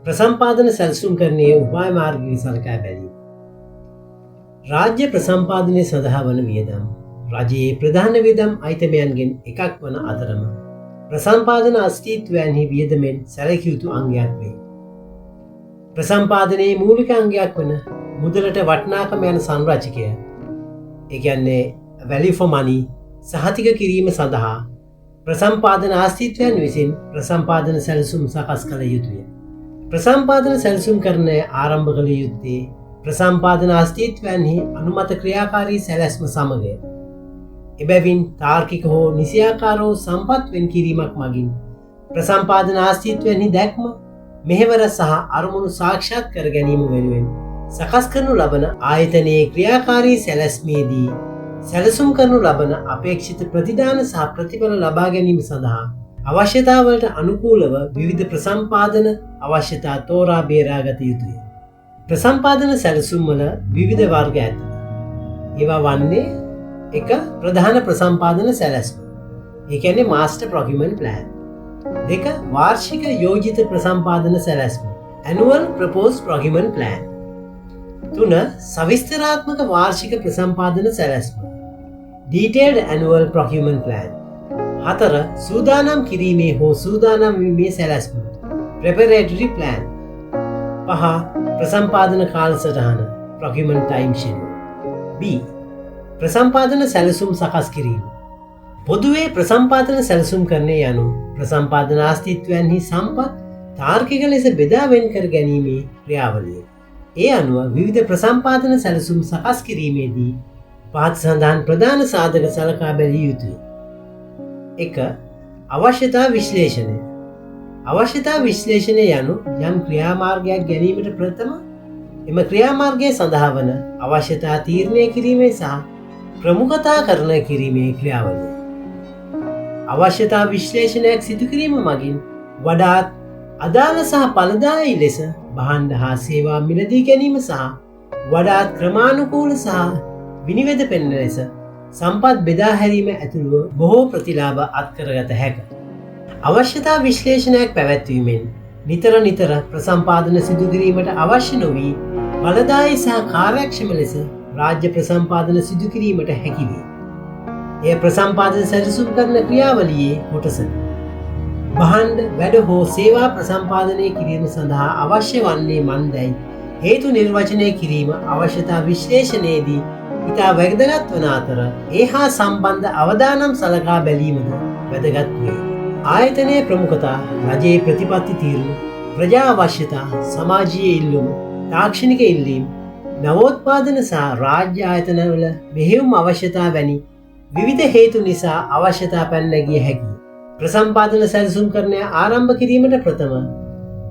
ප්‍රසම්පාදන සැලසුම් කරන්නේ උපාය මාර්ගික සලකා බැලීම. රාජ්‍ය ප්‍රසම්පාදනය සඳහා වන වියදම් රජයේ ප්‍රධාන වියදම් අයිතමයන්ගෙන් එකක් වන අතරම ප්‍රසම්පාදන අස්තිත්වයන්හි වියදමෙන් සැලකිය යුතු අංගයක් වේ. ප්‍රසම්පාදනයේ මූලික අංගයක් වන මුදලට වටිනාකම යන සංරචකය, ඒ කියන්නේ value for money සහතික කිරීම සඳහා ප්‍රසම්පාදන ආස්තිත්වයන් විසින් ප්‍රසම්පාදන සැලසුම් සකස් කළ යුතුය. ප්‍රසම්පාදන සැලසුම් කරණය ආරම්භ කළ යුත්තේ ප්‍රසම්පාදන ආස්තිත්වයන්හි අනුමත ක්‍රියාකාරී සැලැස්ම සමගය. එබැවින් තාර්කික හෝ නිසියාකාරෝ සම්පත් වෙන් කිරීමක් මගින් ප්‍රසම්පාදන ආස්තිත්වයන්හි දැක්ම, මෙහෙවර සහ අරමුණු සාක්ෂාත් කර ගැනීම වෙනුවෙන් සකස් කරනු ලබන ආයතනයේ ක්‍රියාකාරී සැලැස්මේදී සැලසුම් කරනු ලබන අපේක්ෂිත ප්‍රතිදාන සහ ප්‍රතිඵල ලබා ගැනීම සඳහා අවශ්‍යතාවලට අනුකූලව විවිධ ප්‍රසම්පාදන අවශ්‍යතා තෝරා බේරාගත යුතුය. ප්‍රසම්පාදන සැලසුම් වල විවිධ වර්ග ඇත. ඒවා වන්නේ 1. ප්‍රධාන ප්‍රසම්පාදන සැලැස්ම, ඒ කියන්නේ මාස්ටර් ප්‍රොකියුමන්ට් ප්ලෑන්. 2. වාර්ෂික යෝජිත ප්‍රසම්පාදන සැලැස්ම, annual proposed procurement plan. 3. සවිස්තරාත්මක වාර්ෂික ප්‍රසම්පාදන සැලැස්ම, detailed annual procurement plan. 4. සූදානම් කිරීමේ හෝ සූදානම් වීමේ සැලැස්ම, preparatory plan. 5. ප්‍රසම්පාදන කාලසටහන, procurement time schedule. B. ප්‍රසම්පාදන සැලසුම් සකස් කිරීම. පොදුවේ ප්‍රසම්පාදන සැලසුම් කරන්නේ යනු ප්‍රසම්පාදන ආස්තිත්වයන්හි සම්පත් තාර්කික ලෙස බෙදා වෙන් කර ගැනීමේ ක්‍රියාවලිය. ඒ අනුව විවිධ ප්‍රසම්පාදන සැලසුම් සකස් කිරීමේදී පහත සඳහන් ප්‍රධාන සාධක සලකා බැලිය යුතුය. 1. අවශ්‍යතා විශ්ලේෂණය. අවශ්‍යතා විශ්ලේෂණය යනු යම් ක්‍රියාමාර්ගයක් ගැනීමට ප්‍රථම එම ක්‍රියාමාර්ගය සඳහා වන අවශ්‍යතා තීරණය කිරීමේ සහ ප්‍රමුඛතා කරණය කිරීමේ ක්‍රියාවලිය. අවශ්‍යතා විශ්ලේෂණයක් සිදු කිරීම මගින් වඩාත් අදාළ සහ ඵලදායී ලෙස භාණ්ඩ හා සේවා මිලදී ගැනීම සහ වඩාත් ක්‍රමානුකූල සහ විනිවිද පෙනෙන ලෙස සම්පත් බෙදා හැරීම ඇතුළුව බොහෝ ප්‍රතිලාභ අත්කරගත හැක. අවශ්‍යතා විශ්ලේෂණයක් පැවැත්වීමෙන් නිතර ප්‍රසම්පාදන සිදු කිරීමට අවශ්‍ය නොවී ඵලදායී සහ කාර්යක්ෂම ලෙස රාජ්‍ය ප්‍රසම්පාදන සිදු කිරීමට හැකි වේ. එය ප්‍රසම්පාදන සැලසුම් කරන ක්‍රියාවලියේ කොටසකි. භාණ්ඩ වැඩ හෝ සේවා ප්‍රසම්පාදනය කිරීම සඳහා අවශ්‍ය වන්නේ මන්දැයි හේතු නිර්වචනය කිරීම අවශ්‍යතා විශ්ලේෂණයේදී ඉතා වැදගත් වන අතර ඒ හා සම්බන්ධ අවදානම් සලකා බැලීමද වැදගත් වේ. ආයතනයේ ප්‍රමුඛතා, රජයේ ප්‍රතිපත්ති තීරණ, ප්‍රජා අවශ්‍යතා, සමාජීය ඉල්ලුම්, තාක්ෂණික ඉල්ලීම්, නවෝත්පාදන සහ රාජ්‍ය ආයතනවල මෙහෙයුම් අවශ්‍යතා වැනි විවිධ හේතු නිසා අවශ්‍යතා පැන නැගිය හැකියි. ප්‍රසම්පාදන සැලසුම් කරණය ආරම්භ කිරීමට ප්‍රථම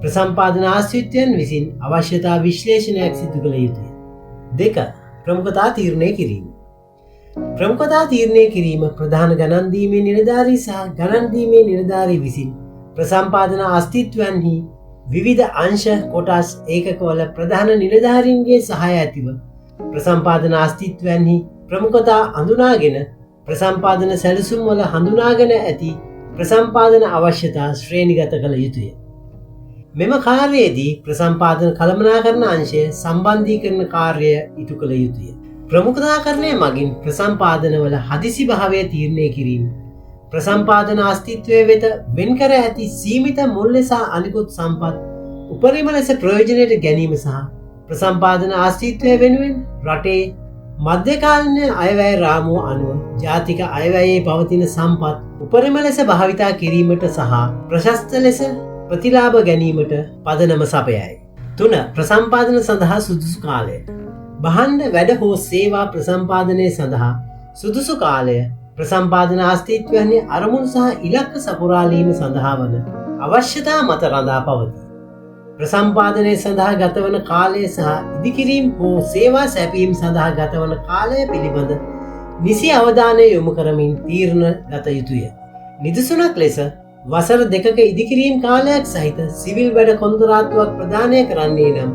ප්‍රසම්පාදන ආශ්‍රිතයන් විසින් අවශ්‍යතා විශ්ලේෂණයක් සිදු කළ යුතුය. 2. ප්‍රමුඛතා තීරණය කිරීම. ප්‍රමුඛතා තීරණය කිරීම ප්‍රධාන ගණන් දීමේ නිලධාරී සහ ගණන් දීමේ නිලධාරී විසින් ප්‍රසම්පාදන අස්තිත්වයන්හි විවිධ අංශ කොටස් ඒකකවල ප්‍රධාන නිලධාරීන්ගේ සහාය ඇතිව ප්‍රසම්පාදන අස්තිත්වයන්හි ප්‍රමුඛතා හඳුනාගෙන ප්‍රසම්පාදන සැලසුම් වල හඳුනාගෙන ඇති ප්‍රසම්පාදන අවශ්‍යතා ශ්‍රේණිගත කළ යුතුය. මෙම කාර්යයේදී ප්‍රසම්පාදන කළමනාකරණ අංශය සම්බන්ධීකරණ කාර්යය ඉටු කළ යුතුය. ප්‍රමුඛතාකරණය මගින් ප්‍රසම්පාදනවල හදිසි භාවය තීරණය කිරීම, ප්‍රසම්පාදන අස්තිත්වය වෙත වෙන් කර ඇති සීමිත මුල්‍ය සහ අනිකුත් සම්පත් උපරිම ලෙස ප්‍රයෝජනයට ගැනීම සහ ප්‍රසම්පාදන අස්තිත්වය වෙනුවෙන් රටේ මධ්‍යකාලීන අයවැය රාමුව අනුව ජාතික අයවැයේ පවතින සම්පත් උපරිම ලෙස භාවිතා කිරීමට සහ ප්‍රශස්ත ලෙස ප්‍රතිලාභ ගැනීමට පදනම සපයයි. 3. ප්‍රසම්පාදන සඳහා සුදුසු කාලය. භාණ්ඩ වැඩ හෝ සේවා ප්‍රසම්පාදනය සඳහා සුදුසු කාලය ප්‍රසම්පාදන අස්තිත්වයන්හි අරමුණු සහ ඉලක්ක සපුරාලීම සඳහා වන අවශ්‍යතා මත රඳා පවතී. ප්‍රසම්පාදනය සඳහා ගතවන කාලය සහ ඉදිකිරීම් හෝ සේවා සැපීම් සඳහා ගතවන කාලය පිළිබඳ නිසි අවධානය යොමු කරමින් තීරණ ගත යුතුය. නිදසුනක් ලෙස වසර 2ක ඉදිකිරීම් කාලයක් සහිත සිවිල් වැඩ කොන්ත්‍රාත්තුවක් ප්‍රදානය කරන්නේ නම්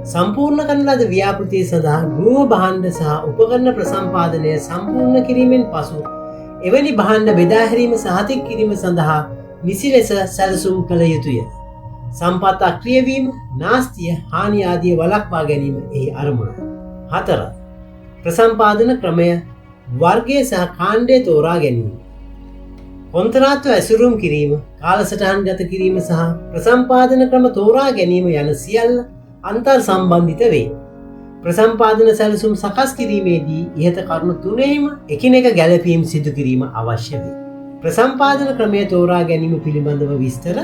සම්පූර්ණ කරන ලද ව්‍යාපෘතිය සඳහා ගෘහ භාණ්ඩ සහ උපකරණ ප්‍රසම්පාදනය සම්පූර්ණ කිරීමෙන් පසු එවැනි භාණ්ඩ බෙදා හැරීම සහතික කිරීම සඳහා නිසි ලෙස සැලසුම් කළ යුතුය. සම්පත් අක්‍රියවීම, නාස්තිය, හානි ආදිය වළක්වා ගැනීම එහි අරමුණ. 4. ප්‍රසම්පාදන ක්‍රමය වර්ගය සහ කාණ්ඩය තෝරා ගැනීම. කොන්ත්‍රාත්ව ඇසුරුම් කිරීම, කාලසටහන් ගත කිරීම සහ ප්‍රසම්පාදන ක්‍රම තෝරා ගැනීම යන සියල්ල අන්තර් සම්බන්ධිත වේ. ප්‍රසම්පාදන සැලසුම් සකස් කිරීමේදී ඉහත කරුණු තුනෙහිම එකිනෙක ගැලපීම් සිදු කිරීම අවශ්‍ය වේ. ප්‍රසම්පාදන ක්‍රමය තෝරා ගැනීම පිළිබඳව විස්තර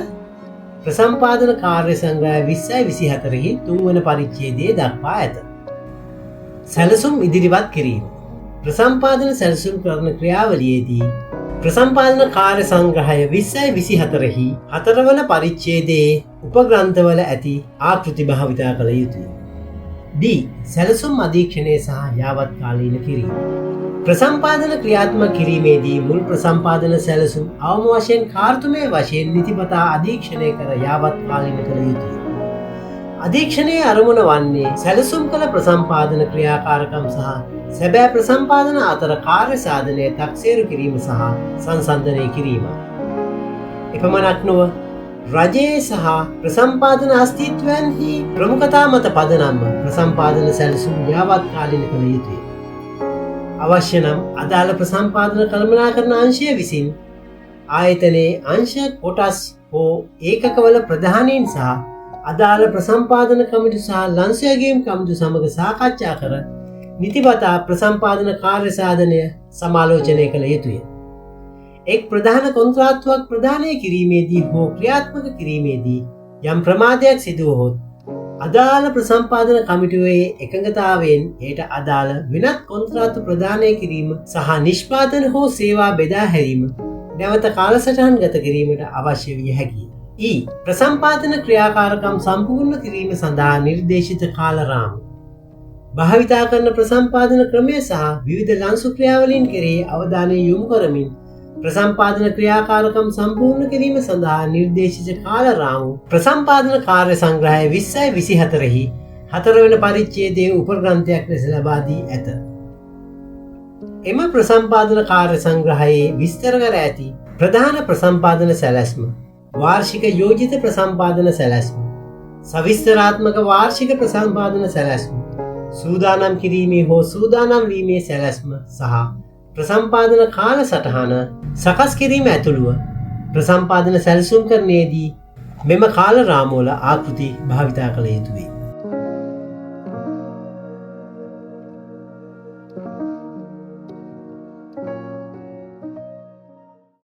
ප්‍රසම්පාදන කාර්ය සංග්‍රහය 20/24 3වන පරිච්ඡේදයේ දක්වා ඇත. සැලසුම් ඉදිරිපත් කිරීම. ප්‍රසම්පාදන සැලසුම් කරන ක්‍රියාවලියේදී ප්‍රසම්පාදන කාර්ය සංග්‍රහය 20/24 4වන පරිච්ඡේදයේ උපග්‍රන්ථවල ඇති ආකෘති භාවිතා කළ යුතුය. D. සැලසුම් අධීක්ෂණය සහ යාවත්කාලීන කිරීම. ප්‍රසම්පාදන ක්‍රියාත්මක කිරීමේදී මුල් ප්‍රසම්පාදන සැලසුම් අවම වශයෙන් කාර්තුමය වශයෙන් නිතිපතා අධීක්ෂණය කර යාවත්කාලීන කළ යුතුය. අධීක්ෂණයේ අරමුණ වන්නේ සැලසුම් කළ ප්‍රසම්පාදන ක්‍රියාකාරකම් සහ සැබෑ ප්‍රසම්පාදන අතර කාර්ය සාධනය තක්සේරු කිරීම සහ සංසන්දනය කිරීම. එපමණක් නොව රජයේ සහ ප්‍රසම්පාදන අස්තිත්වයන්හි ප්‍රමුඛතා මත පදනම්ව ප්‍රසම්පාදන සැලසුම් යාවත්කාලීන කළ යුතුය. අවශ්‍ය නම් අදාළ ප්‍රසම්පාදන කළමනාකරන අංශය විසින් ආයතනයේ අංශ කොටස් හෝ ඒකකවල ප්‍රධානීන් සහ අදාළ ප්‍රසම්පාදන කමිටු සහ ලංසයගේම් කමිටු සමග සාකච්ඡා කර නිතිපතා ප්‍රසම්පාදන කාර්ය සාධනය සමාලෝචනය කළ යුතුය. එක් ප්‍රධාන කොන්ත්‍රාත්තුවක් ප්‍රධානය කිරීමේදී හෝ ක්‍රියාත්මක කිරීමේදී යම් ප්‍රමාදයක් සිදුවහොත් අදාළ ප්‍රසම්පාදන කමිටුවේ එකඟතාවයෙන් එයට අදාළ වෙනත් කොන්ත්‍රාත්තු ප්‍රදානය කිරීම සහ නිෂ්පාදන හෝ සේවා බෙදා හැරීම නැවත කාලසටහන් ගත කිරීමට අවශ්‍ය විය හැකියි. ප්‍රසම්පාදන ක්‍රියාකාරකම් සම්පූර්ණ කිරීම සඳහා නිර්දේශිත කාලරාමු. භාවිතා කරන ප්‍රසම්පාදන ක්‍රමය සහ විවිධ ලන්සු ක්‍රියාවලින් කෙරෙහි අවධානය යොමු කරමින් ප්‍රසම්පාදන ක්‍රියාකාරකම් සම්පූර්ණ කිරීම සඳහා නිර්දේශිත කාලරාමු ප්‍රසම්පාදන කාර්ය සංග්‍රහය 20/24 4වන පරිච්ඡේදයේ උපග්‍රන්ථයක් ලෙස ලබා දී ඇත. එම ප්‍රසම්පාදන කාර්ය සංග්‍රහයේ විස්තර කර ඇති ප්‍රධාන ප්‍රසම්පාදන සැලැස්ම, වාර්ෂික යෝජිත ප්‍රසම්පාදන සැලැස්ම, සවිස්තරාත්මක වාර්ෂික ප්‍රසම්පාදන සැලැස්ම, සූදානම් කිරීමේ හෝ සූදානම් වීමේ සැලැස්ම සහ ප්‍රසම්පාදන කාල සටහන සකස් කිරීම ඇතුළුව ප්‍රසම්පාදන සැලසුම් කරණයේදී මෙම කාල රාමුවල ආකෘති භාවිතා කළ යුතු වේ.